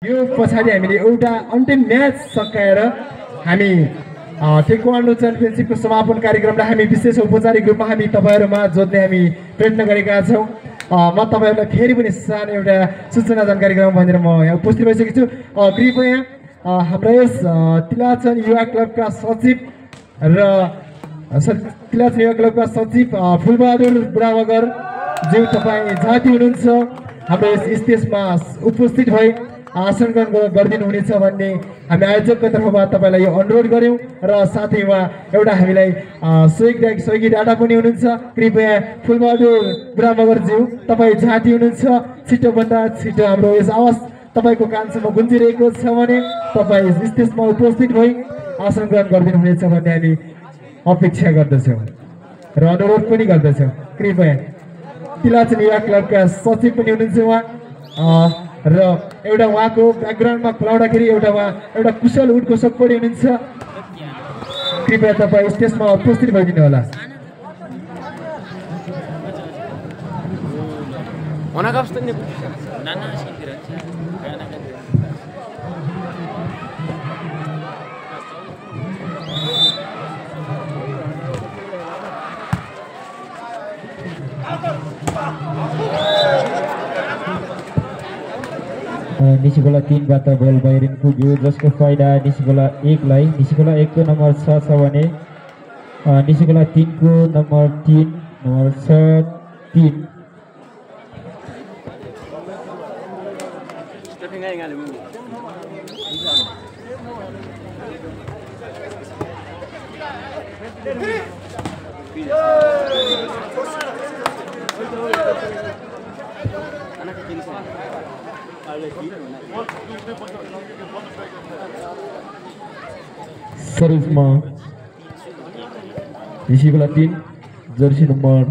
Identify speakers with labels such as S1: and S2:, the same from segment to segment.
S1: यो पछाडि हामीले एउटा अन्तिम म्याच सकाएर हामी टेक्वान्डो च्याम्पियनसिपको समापन कार्यक्रमलाई हामी विशेष औपचारिक रूपमा हामी तपाईँहरूमा जोड्ने हामी प्रयत्न गरेका छौँ। म तपाईँहरूलाई फेरि पनि सानो एउटा सूचना जानकारी गराउँ भनेर म यहाँ उपस्थित भइसकेको छु। कृपया हाम्रा यस तिलाचन युवा क्लबका सचिव र तिलाचन युवा क्लबका सचिव फुलबहादुर बुढामगर ज्यू तपाईँ जाति हुनुहुन्छ हाम्रो यस स्टेजमा उपस्थित भई आसन ग्रहण गरिदिनु हुनेछ भन्ने हामी आयोजकको तर्फबाट तपाईँलाई यो अनुरोध गऱ्यौँ र साथै उहाँ एउटा हामीलाई सहयोगी डाटा पनि हुनुहुन्छ। कृपया फुलबहादुर बुढामगरज्यू तपाईँ झाँटी हुनुहुन्छ, छिटोभन्दा छिटो हाम्रो यस आवाज तपाईँको कानसम्म गुन्जिरहेको छ भने तपाईँ स्टेजमा उपस्थित भई आसन ग्रहण गरिदिनु हुनेछ भन्ने हामी अपेक्षा गर्दछौँ र अनुरोध पनि गर्दछौँ। कृपया तिलाचन युवा क्लबका सचिव पनि हुनुहुन्छ उहाँ र एउटा उहाँको ब्याकग्राउन्डमा खुलाउँदाखेरि एउटा कुशल उडको पनि हुनुहुन्छ। कृपया तपाईँ स्टेजमा उपस्थित भइदिनु होला।
S2: निसिकोला 3बाट बल बाहिरिन पुग्यो जसको फाइदा निसिकोला 1लाई। निसिकोला 1 को नम्बर 6 छ भने निसिकोला 3 को number 3 number 6 3 सर्भिसमा Nisikhola 3 Jersey number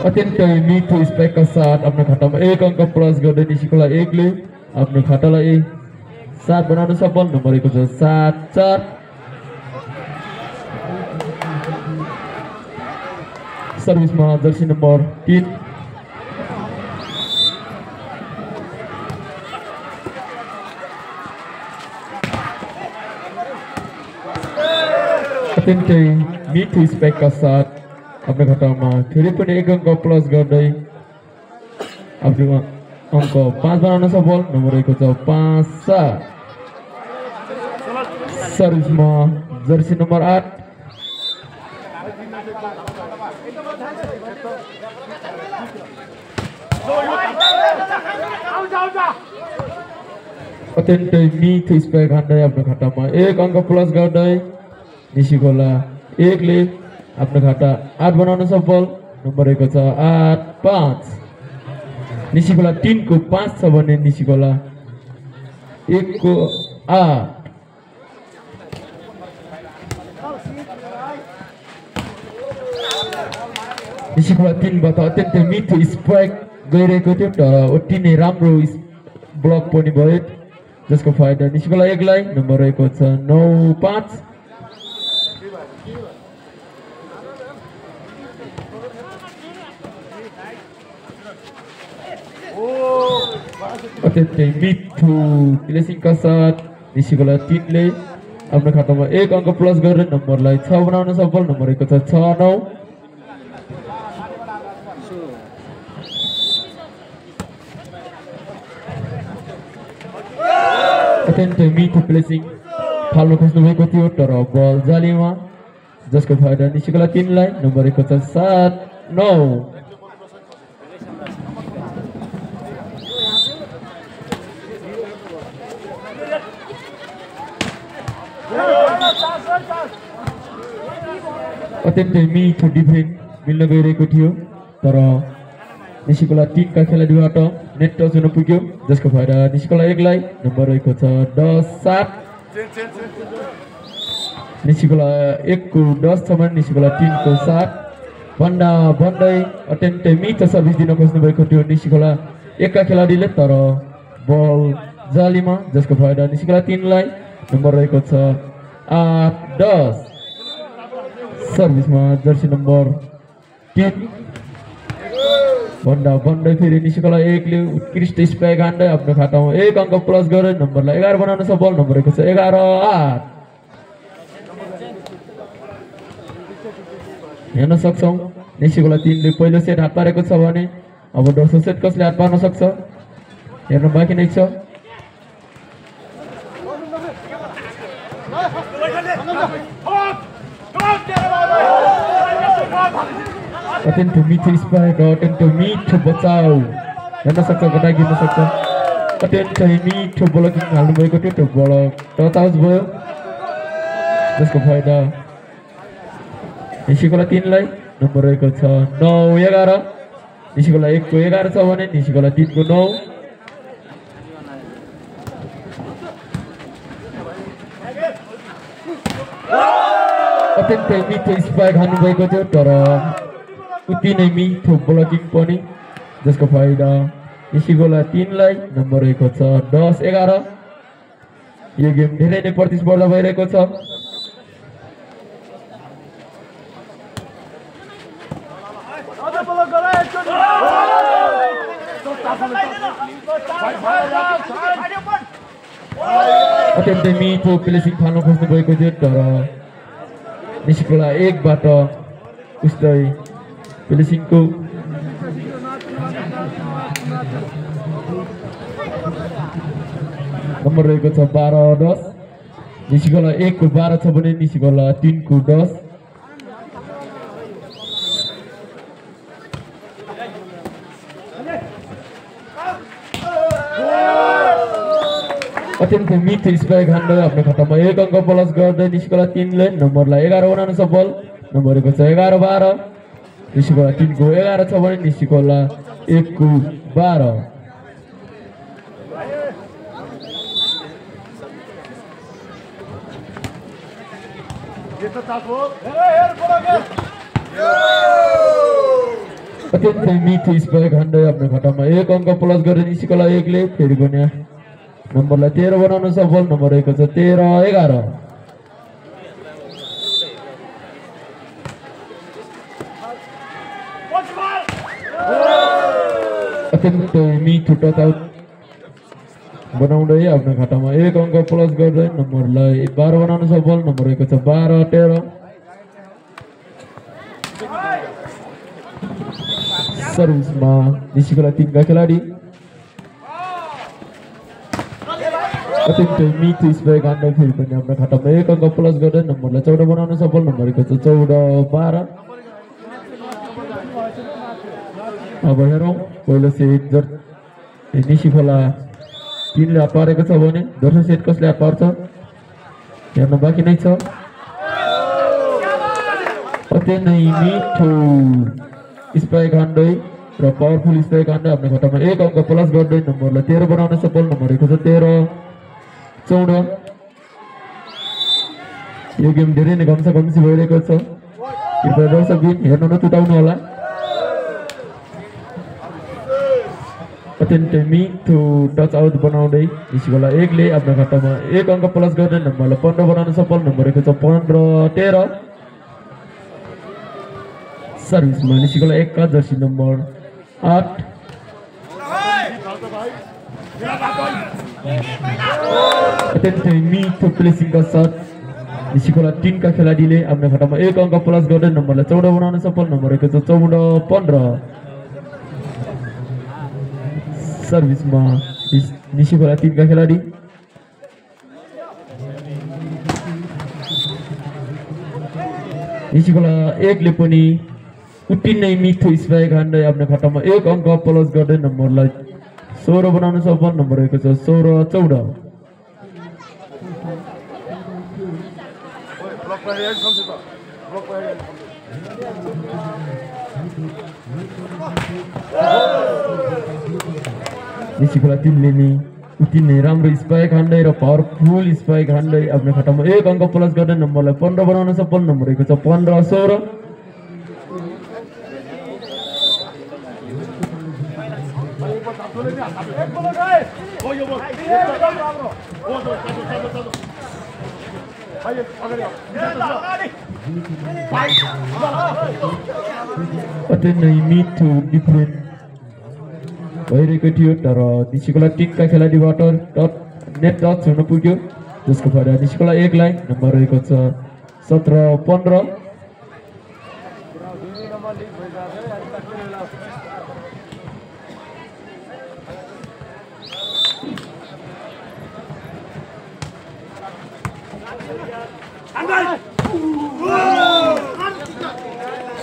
S2: अत्यन्तै मिठो स्पाइकका साथ आफ्नो खातामा 1 अङ्क प्लस गर्दै निसिकोला 1 ले आफ्नो खातालाई 7 बनाउन सफल। नम्बर 1 छ 7-4। सर्भिसमा जर्सी नम्बर 3 अत्यन्तै मिठो स्पाइकका साथ आफ्नो खातामा फेरि पनि 1 अङ्क प्लस गर्दै आफ्नो अङ्क 5 बनाउन सफल। नम्बर 1 छ 5-7। सर्भिसमा जर्सी नम्बर 8 अत्यन्तै मिठो स्पाइक हान्दै आफ्नो खातामा 1 अङ्क प्लस गर्दै निसिकोला 1 ले आफ्नो खाता 8 बनाउन सफल। नम्बर 1 छ 8-5। निसिकोला 3 को 5 छ भने निसिकोला 1 को 8। निसिकोला 3बाट अत्यन्तै मिठो स्पाइक गइरहेको थियो तर अति नै राम्रो ब्लक पनि भयो जसको फाइदा निसिकोला 1 लाई। नम्बर 1 छ 9-5। अत्यन्तै मिठो प्लेसिङका साथ निसिकोला 3 ले आफ्नो खातामा 1 अङ्क प्लस गरेर नम्बरलाई 6 बनाउन सफल। नम्बर 1 छ 6-9। अत्यन्तै मिठो प्लेसिङ फाल्न खोज्नु भएको थियो तर बल जालीमा जसको फाइदा निसिकोला 3 लाई। नम्बर 1 छ 7-9। अत्यन्तै मिठो डिफेन्स मिल्न गइरहेको थियो तर निसिकोला 3 का खेलाडीबाट नेट टच हुन पुग्यो जसको फाइदा निसिकोला 1 लाई। नम्बर 1 छ 10-7। निसिकोला 1 को 10 छ भने निसिकोला 3 को 7 भन्दै अत्यन्तै मिठो सर्भिस दिन खोज्नु भएको थियो निसिकोला 1 का खेलाडीले तर बल जालीमा जसको फाइदा निसिकोला 3 लाई। नम्बर 1 छ 8-10। सर्भिसमा जर्सी नम्बर 3 भन्दा भन्दै फेरि निशिकोला 1 ले उत्कृष्ट स्पाइक हान्दै आफ्नो खातामा 1 अङ्क प्लस गरे नम्बरलाई 11 बनाउन सफल नम्बर रहेको छ 11-8 हेर्न सक्छौं निशिकोला 3 ले पहिलो सेट हात पारेको छ भने अब दोस्रो सेट कसले हात पार्न सक्छ हेर्न बाँकी नै छ अत्यन्त मिठो स्पाइक अत्यन्त मिठो बचाउ हेर्न सक्छ गटाइ गिर्न सक्छ अत्यन्त मिठो ब्लकिङ हाल्नुभएको थियो त्यो बल टच आउट भयो जसको फाइदा निशिकोला 3 लाई नम्बर रहेको छ 9-11 निशिकोला 1 को 11 छ भने निशिकोला 3 को 9 अत्यन्त मिठो स्पाइक हाल्नुभएको थियो तर उति नै मिठो ब्लकिङ पनि जसको फाइदा निशिकोला 3 लाई नम्बर रहेको छ 10-11 यो गेम धेरै नै प्रतिस्पर्धा भइरहेको छ अत्यन्तै मिठो प्लेसिङ फाल्न खोज्नु भएको थियो तर निशिकोला 1 बाट उस्तै प्लेसिङको नम्बर रहेको छ 12-10 निशिकोला 1 को 12 छ भने निशिकोला 3 को 10 अत्यन्त मिठो स्पाइक हान्दै आफ्नो खातामा 1 अङ्क प्लस गर्दै निशिकोला 3 ले नम्बरलाई 11 बनाउन सफल नम्बर रहेको छ 11-12 निशिकोला 3 को 11 छ भने निशिकोला 1 को 12 अत्यन्तै मिठो स्पाइक हान्दै आफ्नो खातामा 1 अङ्क प्लस गर्दै निशिकोला 1 ले फेरि पनि नम्बरलाई 13 बनाउन सफल नम्बर रहेको छ 13-11 अत्यन्तै मिठो टच आउट बनाउँदै आफ्नो खातामा 1 अङ्क प्लस गर्दै नम्बरलाई 12 बनाउन सफल नम्बर रहेको छ 12-13 सर्भिसमा निशिकोला 3 का खेलाडी अत्यन्तै मिठो स्पाइक हान्दै फेरि पनि आफ्नो खातामा 1 अङ्क प्लस गर्दै नम्बरलाई 14 बनाउन सफल नम्बर रहेको छ 14-12 अब हेरौँ पहिलो सेट निशिकोला 3 ले हात पारेको छ भने दोस्रो सेट कसले हात पार्छ हेर्न बाँकी नै छ अत्यन्तै मिठो स्पाइक हान्दै र पावरफुल स्पाइक हान्दै आफ्नो खातामा 1 अङ्क प्लस गर्दै नम्बरलाई 13 बनाउन सफल नम्बर रहेको छ 13-14 यो गेम धेरै नै घम्सी भइरहेको छ कृपया दर्शकबिन हेर्न नछुटाउनु होला अत्यन्तै मिठो टच आउट बनाउँदै निशिकोला 1 ले आफ्नो खातामा 1 अङ्क प्लस गर्दै नम्बरलाई 15 बनाउन सफल नम्बर रहेको छ 15-13 सर्भिसमा निशिकोला 1 का जर्सी नम्बर 8 अत्यन्तै मिठो प्लेसिङका साथ निशिकोला 3 का खेलाडीले आफ्नो खातामा 1 अङ्क प्लस गर्दै नम्बरलाई 14 बनाउन सफल नम्बर रहेको छ 14-15 सर्भिसमा निशिकोला 3 का खेलाडी निशिकोला 1 ले पनि उति नै मिठो स्पाइक हान्दै आफ्नो खातामा 1 अङ्क प्लस गर्दै नम्बरलाई 16 बनाउन सफल नम्बर रहेको छ 16-14 निशिकोला 3 ले नि उति नै राम्रो स्पाइक हान्दै र पावरफुल स्पाइक हान्दै आफ्नो खातामा 1 अङ्क प्लस गर्दै नम्बरलाई 15 बनाउन सफल नम्बर रहेको छ 15-16
S3: Hayır,
S2: अत्यन्तै मिठो डिफ्रेन्ट भइरहेको थियो तर निस्किकोला टिमका खेलाडीबाट नेट टच हुन पुग्यो जसको फाइदा निस्किकोला 1 लाई नम्बर रहेको छ 17-15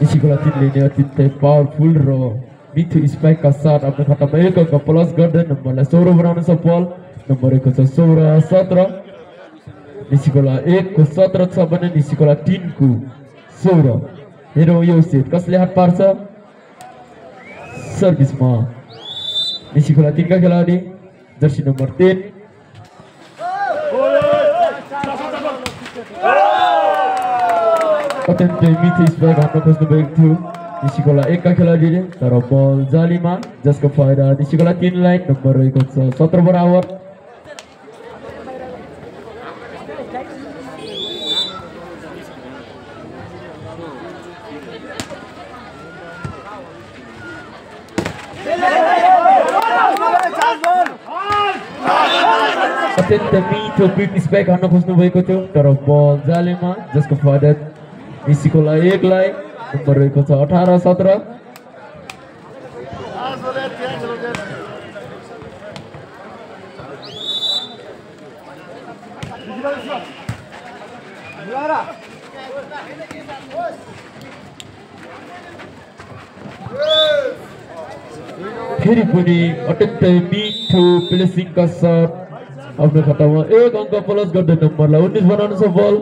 S2: निस्किकोला टिमले नै अत्यन्तै पावरफुल र मिठो स्पाइकका साथ आफ्नो खातामा 1 अङ्क प्लस गर्दै नम्बरलाई 16 बनाउन सफल नम्बर रहेको छ 16-17 निस्किकोला 1 को 17 छ भने निस्किकोला 3 को 16 हेरौँ यो सेट कसले हात पार्छ सर्भिसमा निस्किकोला 3 का खेलाडी जर्सी नम्बर 10 अत्यन्तै मिठो स्पाइक हान्न खोज्नु भएको थियो निस्किकोला 1 का खेलाडीले तर बल जालीमा जसको फाइदा निस्किकोला 3 लाई नम्बर रहेको छ 17 बराबर अत्यन्त मिठो क्विक स्पाइक हान्न खोज्नु भएको थियो तर बल जालीमा जसको फाइदा निस्किकोला 1 लाई नम्बर रहेको छ 18-17 फेरि पनि अत्यन्तै मिठो प्लेसिङका साथ आफ्नो खातामा 1 अङ्क प्लस गर्दै नम्बरलाई 19 बनाउन सफल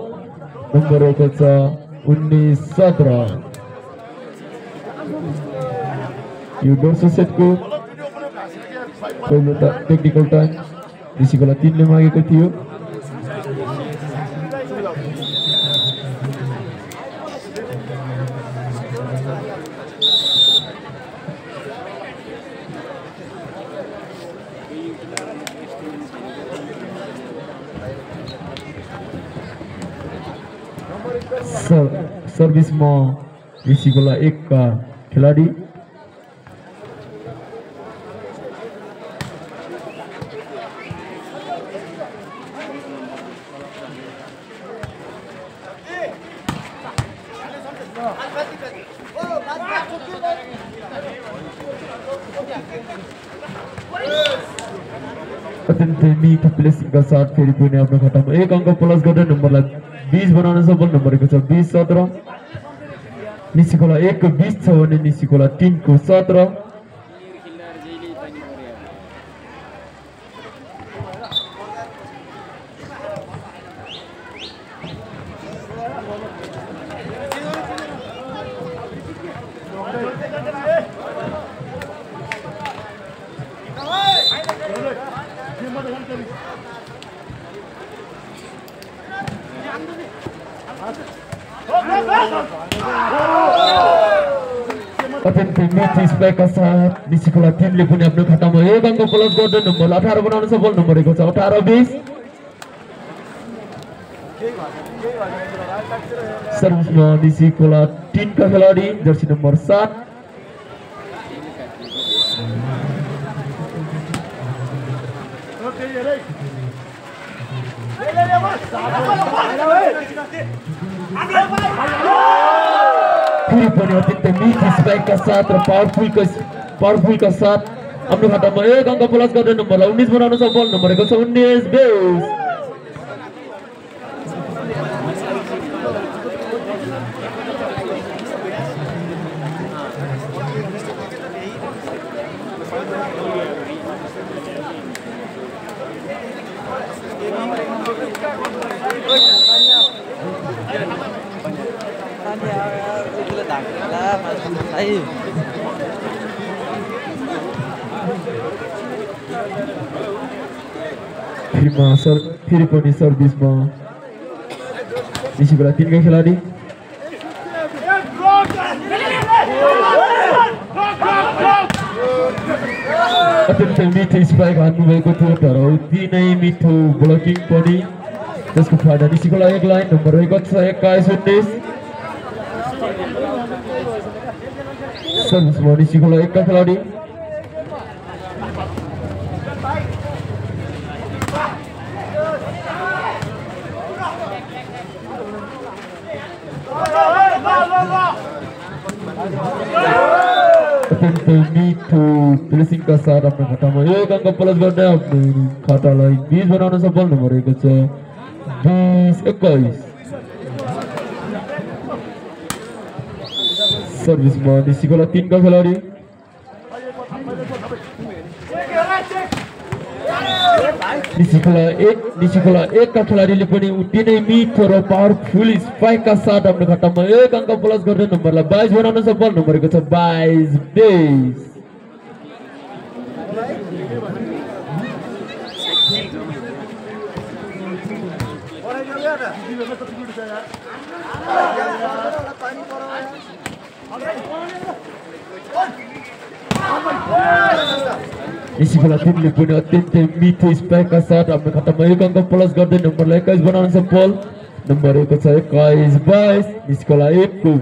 S2: नम्बर रहेको छ 19-17 यो दोस्रो सेटको पहिलो टेक्निकल टाइम निस्किकोला 3 ले मागेको थियो सर्भिसमा निस्किकोला 1 का खेलाडी अत्यन्तै मिठो प्लेसिङका साथ फेरि पनि आफ्नो खातामा 1 अङ्क प्लस गर्दै नम्बरलाई 20 बनाउन सफल नम्बर रहेको छ 20-17 निस्किकोला 1 को 20 छ भने निस्किकोला 3 को 17 अत्यन्तै मिठो स्पाइकका साथ निस्किकोला 3 ले पनि आफ्नो खातामा 1 अङ्क प्लस गर्दै नम्बर 18 बनाउन सफल नम्बर रहेको छ 18-20 सर्भिसमा निस्किकोला 3 का खेलाडी जर्सी नम्बर 7 फेरि पनि अत्यन्तै मिठो स्पाइकका साथ र पावरफुलका साथ आफ्नो खातामा 1 अङ्क प्लस गर्दै नम्बरलाई 19 बनाउन सफल नम्बर रहेको छ 19-20 फेरि पनि सर्भिसमा निस्किकोला 3 का खेलाडी अत्यन्तै मिठो स्पाइक हान्नु भएको थियो तर उति नै मिठो ब्लकिङ पनि त्यसको फाइदा निस्किकोला 1 लाई नम्बर रहेको छ 21-19 सर्भिस में निसी खोला एक का खिलाड़ी मीठो प्लेसिंग का साथ अपने खाता में एक अंक प्लस करने अपने खाता लाई 20 बनाना सफल नंबर 1 से 20-21 सर्विस में निशिकोला 3 का खिलाड़ी निशिकोला एक का खिलाड़ी लेकिन उतने मीठो और पावरफुल स्पाइक का साथ अपने खाता में एक अंक प्लस करने नंबर ला 22 बनाना सफल नंबर 1 से 22-23 निशिकोला 3 लेकिन अत्यंत मीठो स्पाइक का साथ अपने खाता में एक अंक प्लस कर दे नंबर 21 बनाना सफल नंबर 1 से 21-22 निशिकोला 1 को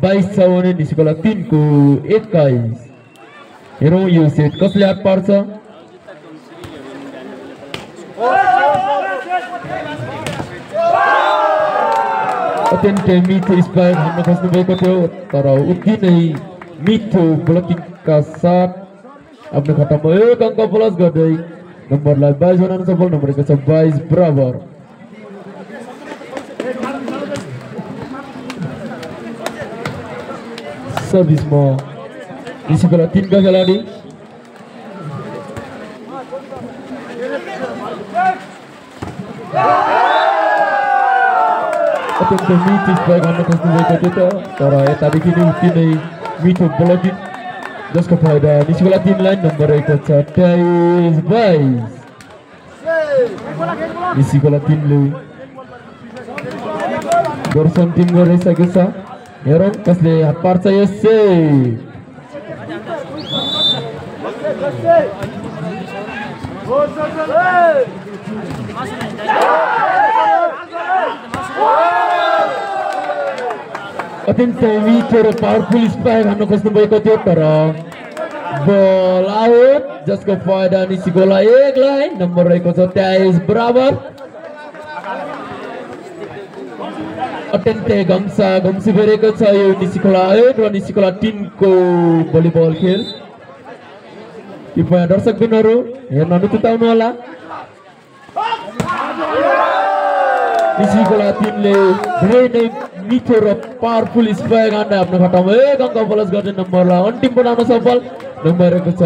S2: 22 छ भने निशिकोला 3 को 21 हेरौं यो सेट कसले हात पार्छ अत्यंत मीठो स्पाइक हान्न खोज्नु भएको थियो तर उति नै मीठो ब्लकिङ का साथ अपने खाता में एक अंक प्लस गर्दै नम्बरलाई 22 बनाउन सफल नम्बर 1 छ 22 बराबर सर्भिस में निशिकोला 3 का खिलाड़ी अत्यंत मीठो स्पाइक हान्न खोज्नु भएको थियो तर यतादेखि नै उति नै मीठो ब्लकिङ जसको फाइदा निशिकोला 3 लाइन नंबर 1 छ 23-22 निशिकोला 3 ले दर्शन टिम गरिसकेको छ हेरौं कसले हात पार्छ यसै अत्यंत मीठो र पावरफुल स्पाइक हान्न खोज्नु भएको थियो तर बल आउट जसको फाइदा निशिकोला 1 लाई नम्बर रहेको छ 23 बराबर अत्यन्तै घम्सी भरेको छ यो निशिकोला 1 र निशिकोला 3 को भलिबल खेल कृपया दर्शकबिनहरु हेर्न नचुताउनु होला निशिकोला 3 ले धेरै नै मीठो र पावरफुल स्पाइक हान्दै आफ्नो खातामा एक अंक प्लस गर्ने नम्बरलाई अन्तिम बनाउन सफल नम्बर 1 छ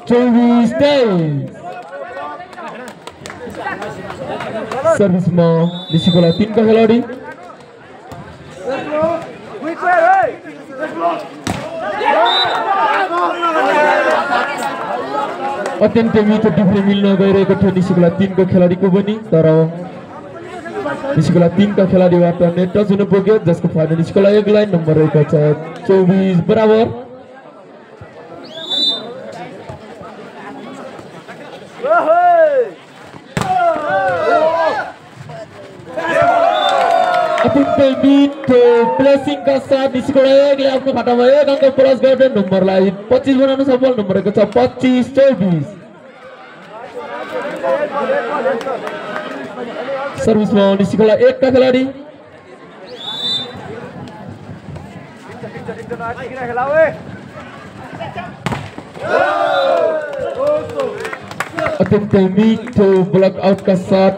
S2: 24-23 सर्भिस में निशिकोला 3 का खिलाड़ी अत्यंत मीठो टिप्ने मिल्न गइरहेको थियो निशिकोला 3 को खिलाड़ी को पनि तर निशिकोला 3 का खिलाड़ीबाट नेट टच हुन पुग्यो जसको फाइदा निशिकोला 1 लाइन नम्बर 1 छ 24 बराबर अत्यंत मीठो प्लेसिंग का साथ निशिकोला 1 ले आफ्नो खातामा एक अंक प्लस गर्दै नम्बरलाई 25 बनाउन सफल नम्बर 1 छ 25-24 सर्विस में निशिकोला 1 का खिलाड़ी अत्यंत मीठो ब्लॉक आउट का साथ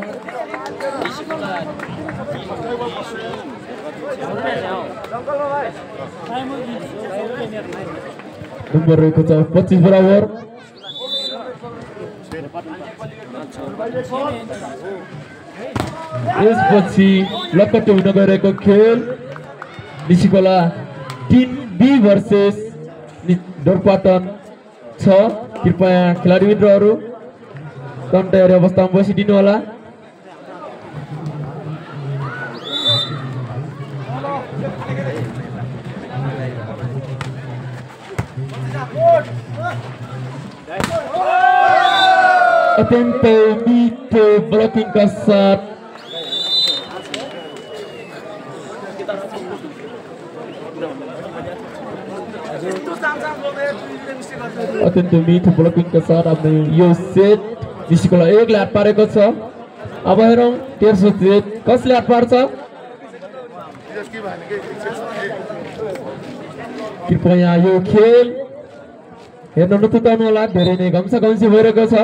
S2: नंबर 1 छ 25 बराबर यसपछि लकट हुन गएको खेल निशिकोला 3B भर्सेस डोरपाटन छ कृपया खेलाडी मित्रहरू तयारी अवस्थामा बसिदिनु होला अत्यंत मीठो ब्लॉकिंग का साथ अत्यन्त मिठो ब्लकिङका साथ आफ्नो यो सेट निस्किकोलाई 1 ले हात पारेको छ। अब हेरौँ तेस्रो सेट कसले हात पार्छ। कृपया यो खेल हेर्न नचुताउनु होला, धेरै नै घम्साघम्सी भइरहेको छ।